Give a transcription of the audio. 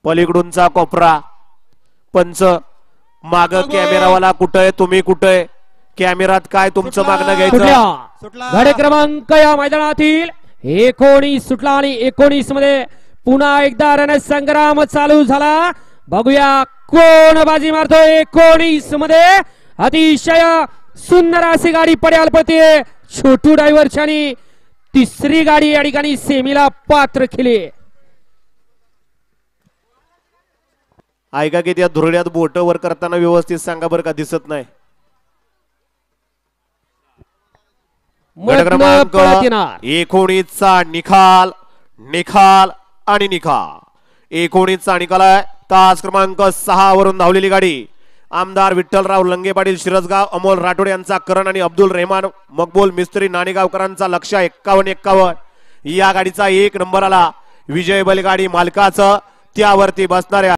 पलीकडूनचा कोपरा पंच माग कॅमेरावाला कुठे तुम्ही कुठे कॅमेरात काय तुमचं मागणं घ्यायचं गाडी क्रमांक या मैदानातील 19 सुटला आणि 19 मध्ये पुन्हा एकदा रणसंग्राम चालू झाला बघूया कोण बाजी मारतोय 19 मध्ये अतिशय सुंदर अशी गाडी पड्याल पडते छोटू ड्रायव्हरची आणि तिसरी गाडी या ठिकाणी सेमीला पात्र केली ऐका की त्या धुरड्यात बोट वर करताना व्यवस्थित सांगा बरं का दिसत नाही क्रमांक 19 चा निकाल निकाल आणि निकाल 19 चा निकाल आहे तास क्रमांक 6 वरून धावलेली गाडी आमदार विठ्ठलराव लंगे पाटील शिरसगाव अमोल राठोड यांचा करण आणि अब्दुल रहमान मकबूल मिस्त्री नाणेगावकरांचा लक्ष 51-51 या गाडीचा 1 नंबर आला विजय बैलगाडी मालकाचं त्यावरती बसणाऱ्या